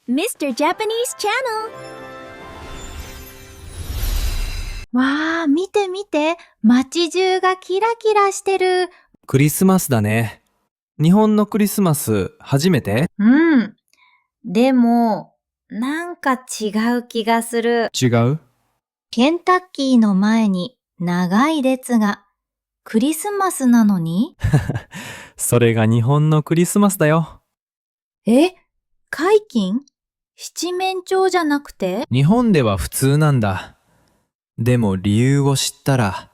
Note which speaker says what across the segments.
Speaker 1: Mr. Japanese Channel。 わー、見て見て。街中がキラキラしてる。
Speaker 2: クリスマスだね。日本のクリスマス初めて？
Speaker 1: うん。でも、なんか違う気がする。
Speaker 2: 違う？
Speaker 1: ケンタッキーの前に長い列が。クリスマスなのに？
Speaker 2: それが日本のクリスマスだよ。
Speaker 1: え？解禁？七面鳥じゃなくて？
Speaker 2: 日本では普通なんだ。でも理由を知ったら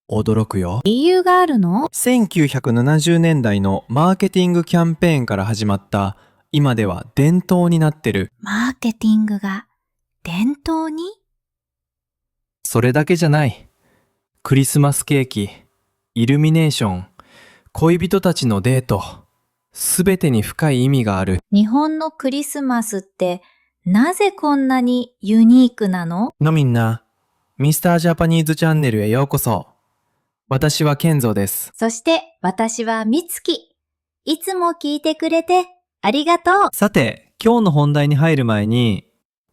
Speaker 2: 驚くよ。
Speaker 1: 理由があるの
Speaker 2: 1970年代のマーケティングキャンペーンから始まった今では伝統になってる。
Speaker 1: マーケティングが伝統に？
Speaker 2: それだけじゃない。クリスマスケーキ、イルミネーション、恋人たちのデート、すべてに深い意味がある。
Speaker 1: 日本のクリスマスってなぜこんなにユニークなの？
Speaker 2: みんな、ミスタージャパニーズチャンネルへようこそ。私はケンゾーです。
Speaker 1: そして私はみつき。いつも聞いてくれてありがとう。
Speaker 2: さて、今日の本題に入る前に、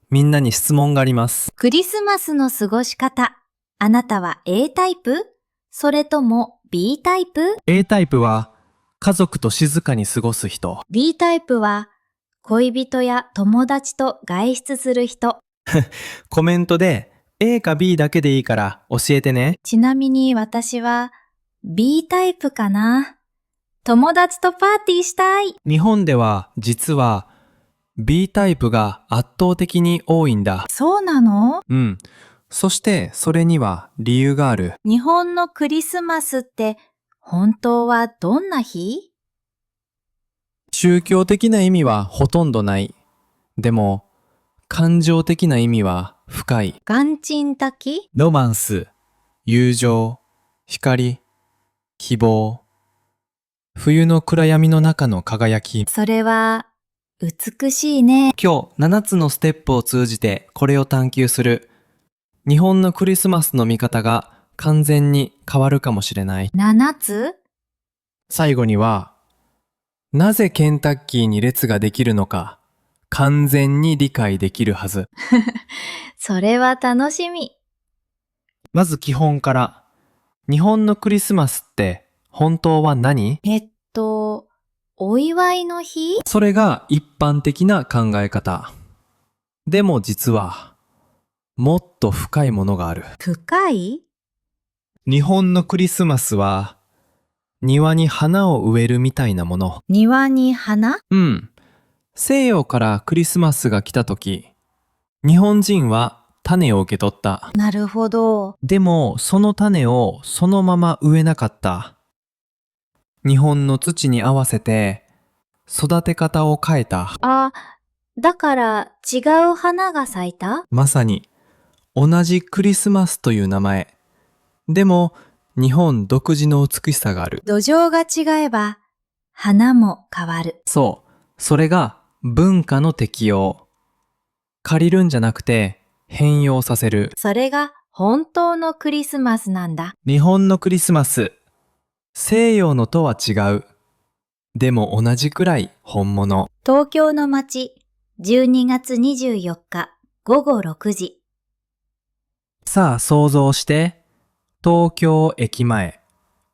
Speaker 2: みんなに質問があります。
Speaker 1: クリスマスの過ごし方。あなたは A タイプ？それとも B タイプ？
Speaker 2: A タイプは、家族と静かに過ごす人。
Speaker 1: B タイプは恋人や友達と外出する人。
Speaker 2: コメントで A か B だけでいいから教えてね。
Speaker 1: ちなみに私は B タイプかな。友達とパーティーしたい。
Speaker 2: 日本では実は B タイプが圧倒的に多いんだ。
Speaker 1: そうなの？
Speaker 2: うん。そしてそれには理由がある。
Speaker 1: 日本のクリスマスって本当はどんな日？
Speaker 2: 宗教的な意味はほとんどない。でも、感情的な意味は深い。
Speaker 1: 元珍滝？
Speaker 2: ロマンス、友情、光、希望。冬の暗闇の中の輝き。
Speaker 1: それは美しいね。
Speaker 2: 今日7つのステップを通じてこれを探求する。日本のクリスマスの見方が完全に変わるかもしれない。
Speaker 1: 7つ？
Speaker 2: 最後には、なぜケンタッキーに列ができるのか、完全に理解できるはず。
Speaker 1: それは楽しみ。
Speaker 2: まず基本から。日本のクリスマスって本当は何？
Speaker 1: お祝いの日？
Speaker 2: それが一般的な考え方。でも実は、もっと深いものがある。
Speaker 1: 深い？
Speaker 2: 日本のクリスマスは、庭に花を植えるみたいなもの。
Speaker 1: 庭に花？
Speaker 2: うん。西洋からクリスマスが来た時、日本人は種を受け取った。
Speaker 1: なるほど。
Speaker 2: でも、その種をそのまま植えなかった。日本の土に合わせて、育て方を変えた。
Speaker 1: あ、だから違う花が咲いた？
Speaker 2: まさに、同じクリスマスという名前。でも、日本独自の美しさがある。
Speaker 1: 土壌が違えば花も変わる。
Speaker 2: そう。それが文化の適用。借りるんじゃなくて変容させる。
Speaker 1: それが本当のクリスマスなんだ。
Speaker 2: 日本のクリスマス。西洋のとは違う。でも同じくらい本物。
Speaker 1: 東京の街、12月24日午後6時。
Speaker 2: さあ想像して。東京駅前。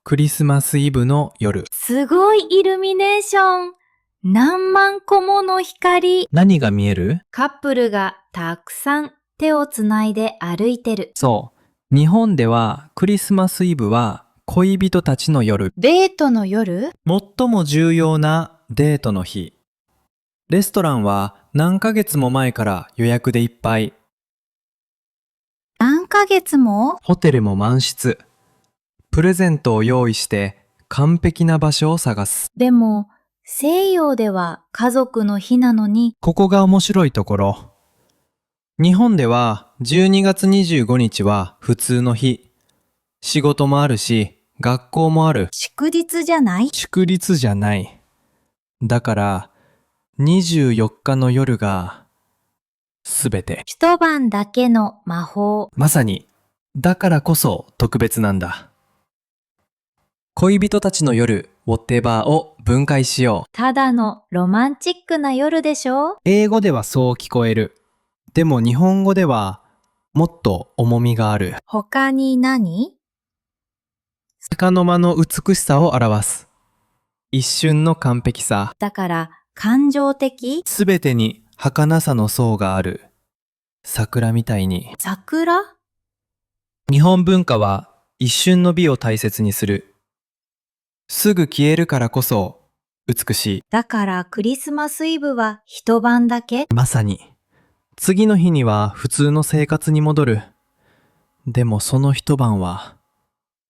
Speaker 2: クリスマスイブの夜。
Speaker 1: すごいイルミネーション。何万個もの光。
Speaker 2: 何が見える？
Speaker 1: カップルがたくさん手をつないで歩いてる。
Speaker 2: そう。日本ではクリスマスイブは恋人たちの夜。
Speaker 1: デートの夜？
Speaker 2: 最も重要なデートの日。レストランは何ヶ月も前から予約でいっぱい。
Speaker 1: 何ヶ月も？
Speaker 2: ホテルも満室。プレゼントを用意して完璧な場所を探す。
Speaker 1: でも、西洋では家族の日なのに。
Speaker 2: ここが面白いところ。日本では12月25日は普通の日。仕事もあるし、学校もある。
Speaker 1: 祝日じゃない？
Speaker 2: 祝日じゃない。だから、24日の夜が、すべて。
Speaker 1: 一晩だけの魔法。
Speaker 2: まさに、だからこそ特別なんだ。恋人たちの夜、ウォッテバーを分解しよう。
Speaker 1: ただのロマンチックな夜でしょ？
Speaker 2: 英語ではそう聞こえる。でも日本語ではもっと重みがある。
Speaker 1: 他に何？
Speaker 2: 束の間の美しさを表す。一瞬の完璧さ。
Speaker 1: だから感情的？
Speaker 2: すべてに儚さの層がある。桜みたいに。
Speaker 1: 桜？
Speaker 2: 日本文化は一瞬の美を大切にする。すぐ消えるからこそ美しい。
Speaker 1: だからクリスマスイブは一晩だけ？
Speaker 2: まさに。次の日には普通の生活に戻る。でもその一晩は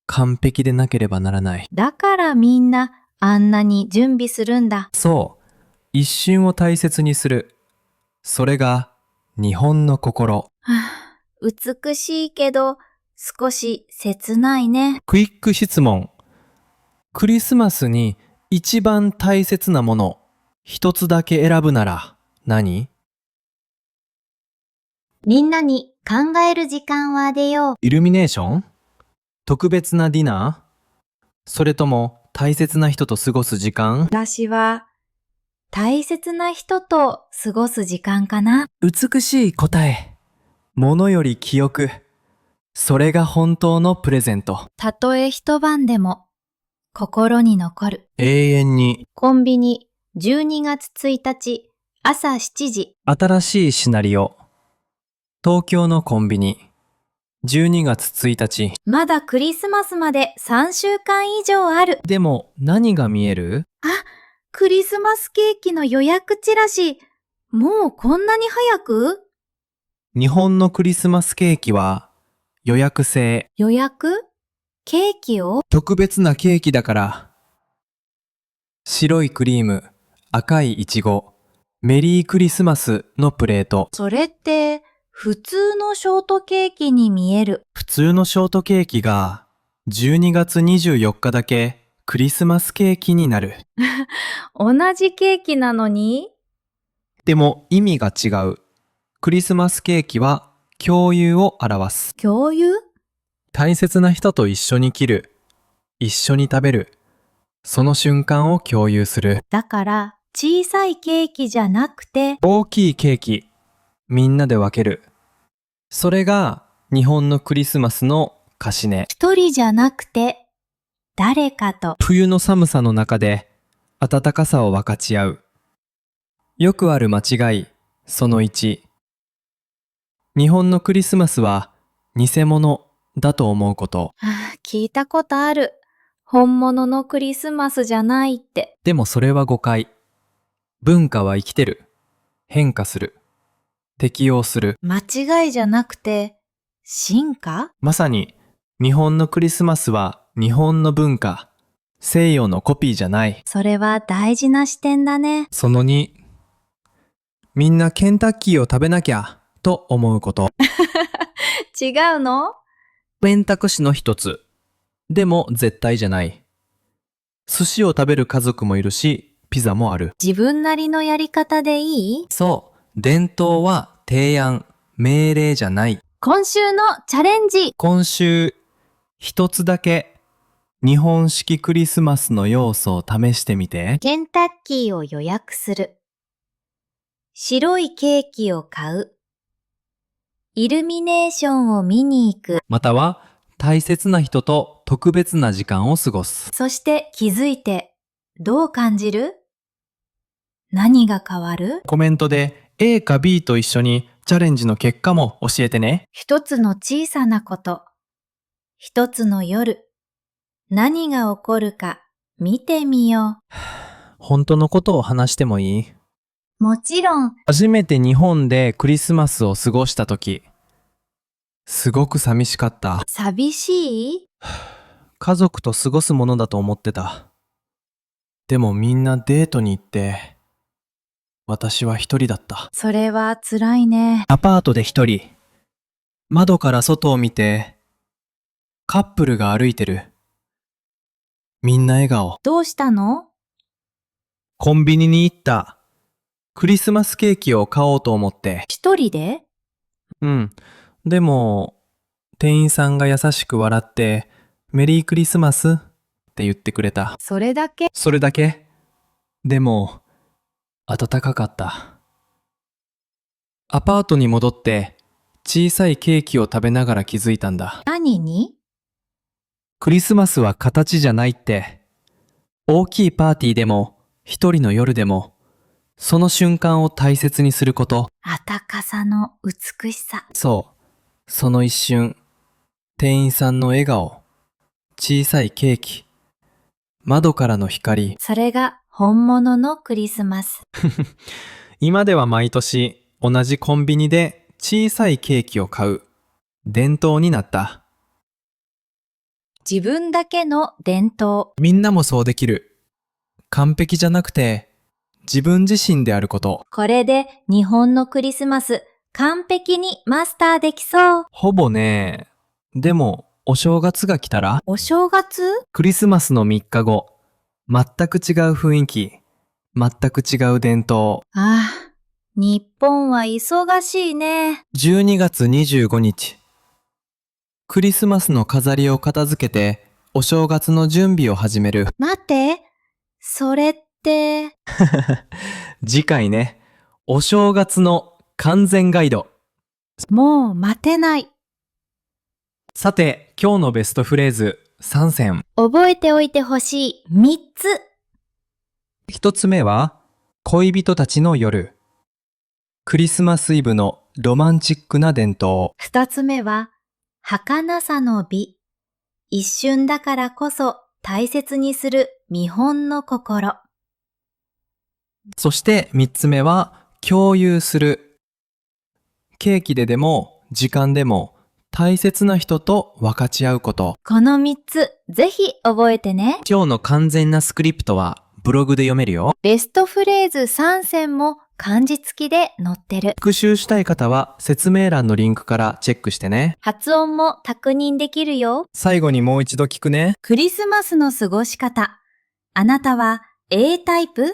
Speaker 2: 完璧でなければならない。
Speaker 1: だからみんなあんなに準備するんだ。
Speaker 2: そう。一瞬を大切にする。それが日本の心。
Speaker 1: はあ、美しいけど少し切ないね。
Speaker 2: クイック質問。クリスマスに一番大切なもの、一つだけ選ぶなら何？
Speaker 1: みんなに考える時間をあげよう。
Speaker 2: イルミネーション？特別なディナー？それとも大切な人と過ごす時間？
Speaker 1: 私は大切な人と過ごす時間かな。
Speaker 2: 美しい答え。物より記憶。それが本当のプレゼント。
Speaker 1: たとえ一晩でも心に残る。
Speaker 2: 永遠に。
Speaker 1: コンビニ12月1日朝7時。
Speaker 2: 新しいシナリオ。東京のコンビニ。12月1日。
Speaker 1: まだクリスマスまで3週間以上ある。
Speaker 2: でも何が見える？
Speaker 1: あ、クリスマスケーキの予約チラシ。もうこんなに早く？
Speaker 2: 日本のクリスマスケーキは予約制。
Speaker 1: 予約？ケーキを？
Speaker 2: 特別なケーキだから。白いクリーム、赤いイチゴ、メリークリスマスのプレート。
Speaker 1: それって普通のショートケーキに見える。
Speaker 2: 普通のショートケーキが12月24日だけクリスマスケーキになる。
Speaker 1: 同じケーキなのに？
Speaker 2: でも意味が違う。クリスマスケーキは共有を表す。
Speaker 1: 共有？
Speaker 2: 大切な人と一緒に切る。一緒に食べる。その瞬間を共有する。
Speaker 1: だから小さいケーキじゃなくて
Speaker 2: 大きいケーキ。みんなで分ける。それが日本のクリスマスのかしね。
Speaker 1: 一人じゃなくて誰かと。
Speaker 2: 冬の寒さの中で暖かさを分かち合う。よくある間違い、その1。日本のクリスマスは偽物だと思うこと。
Speaker 1: 聞いたことある。本物のクリスマスじゃないって。
Speaker 2: でもそれは誤解。文化は生きてる。変化する。適応する。
Speaker 1: 間違いじゃなくて進化？
Speaker 2: まさに日本のクリスマスは日本の文化。西洋のコピーじゃない。
Speaker 1: それは大事な視点だね。
Speaker 2: その2、みんなケンタッキーを食べなきゃと思うこと。
Speaker 1: 違うの？
Speaker 2: 選択肢の一つ。でも絶対じゃない。寿司を食べる家族もいるし、ピザもある。
Speaker 1: 自分なりのやり方でいい？
Speaker 2: そう、伝統は提案、命令じゃない。
Speaker 1: 今週のチャレンジ。
Speaker 2: 今週、一つだけ日本式クリスマスの要素を試してみて。
Speaker 1: ケンタッキーを予約する。白いケーキを買う。イルミネーションを見に行く。
Speaker 2: または大切な人と特別な時間を過ごす。
Speaker 1: そして気づいてどう感じる？何が変わる？
Speaker 2: コメントで A か B と一緒にチャレンジの結果も教えてね。
Speaker 1: 一つの小さなこと。一つの夜。何が起こるか見てみよ
Speaker 2: 本当のことを話してもいい？
Speaker 1: う。もちろん。
Speaker 2: 初めて日本でクリスマスを過ごした時、すごく寂しかった。
Speaker 1: 寂しい？
Speaker 2: 家族と過ごすものだと思ってた。でもみんなデートに行って、私は一人だった。
Speaker 1: それは辛いね。
Speaker 2: アパートで一人。窓から外を見て、カップルが歩いてる。みんな笑顔。
Speaker 1: どうしたの？
Speaker 2: コンビニに行った。クリスマスケーキを買おうと思って。
Speaker 1: 一人で？
Speaker 2: うん。でも、店員さんが優しく笑って、メリークリスマスって言ってくれた。
Speaker 1: それだけ？
Speaker 2: それだけ？でも、暖かかった。アパートに戻って小さいケーキを食べながら気づいたんだ。
Speaker 1: 何に？
Speaker 2: クリスマスは形じゃないって。大きいパーティーでも一人の夜でもその瞬間を大切にすること。
Speaker 1: 暖かさの美しさ。
Speaker 2: そう。その一瞬、店員さんの笑顔、小さいケーキ、窓からの光。
Speaker 1: それが本物のクリスマス。
Speaker 2: 今では毎年同じコンビニで小さいケーキを買う伝統になった。
Speaker 1: 自分だけの伝統。
Speaker 2: みんなもそうできる。完璧じゃなくて自分自身であること。
Speaker 1: これで日本のクリスマス完璧にマスターできそう。
Speaker 2: ほぼね。でもお正月が来たら、
Speaker 1: お正月？
Speaker 2: クリスマスの3日後、全く違う雰囲気、全く違う伝統。
Speaker 1: ああ、日本は忙しいね。
Speaker 2: 12月25日。クリスマスの飾りを片付けて、お正月の準備を始める。
Speaker 1: 待って、それって。
Speaker 2: 次回ね、お正月の完全ガイド。
Speaker 1: もう待てない。
Speaker 2: さて、今日のベストフレーズ3選。
Speaker 1: 覚えておいてほしい3つ。
Speaker 2: 1つ目は、恋人たちの夜。クリスマスイブのロマンチックな伝統。
Speaker 1: 2つ目は、儚さの美。一瞬だからこそ大切にする見本の心。
Speaker 2: そして3つ目は、共有する。ケーキででも、時間でも、大切な人と分かち合うこと。
Speaker 1: この3つ、ぜひ覚えてね。
Speaker 2: 今日の完全なスクリプトは、ブログで読めるよ。
Speaker 1: ベストフレーズ3選も漢字付きで載ってる。
Speaker 2: 復習したい方は、説明欄のリンクからチェックしてね。
Speaker 1: 発音も確認できるよ。
Speaker 2: 最後にもう一度聞くね。
Speaker 1: クリスマスの過ごし方。あなたは A タイプ？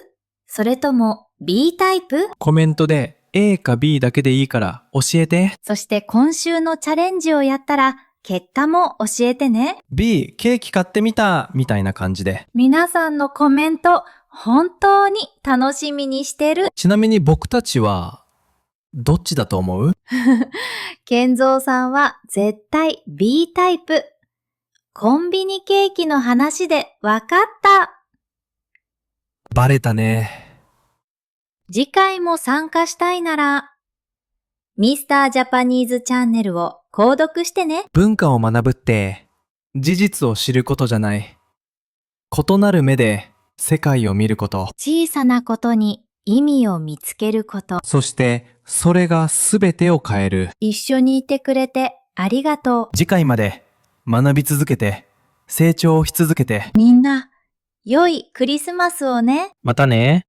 Speaker 1: それとも B タイプ？
Speaker 2: コメントで A か B だけでいいから教えて。
Speaker 1: そして今週のチャレンジをやったら結果も教えてね。
Speaker 2: B、ケーキ買ってみたみたいな感じで。
Speaker 1: 皆さんのコメント、本当に楽しみにしてる。
Speaker 2: ちなみに僕たちは、どっちだと思う？
Speaker 1: 健三さんは絶対 B タイプ。コンビニケーキの話でわかった。
Speaker 2: バレたね。
Speaker 1: 次回も参加したいなら、ミスタージャパニーズチャンネルを購読してね。
Speaker 2: 文化を学ぶって、事実を知ることじゃない。異なる目で世界を見ること。
Speaker 1: 小さなことに意味を見つけること。
Speaker 2: そして、それが全てを変える。
Speaker 1: 一緒にいてくれてありがとう。
Speaker 2: 次回まで学び続けて、成長し続けて。
Speaker 1: みんな、良いクリスマスをね。
Speaker 2: またね。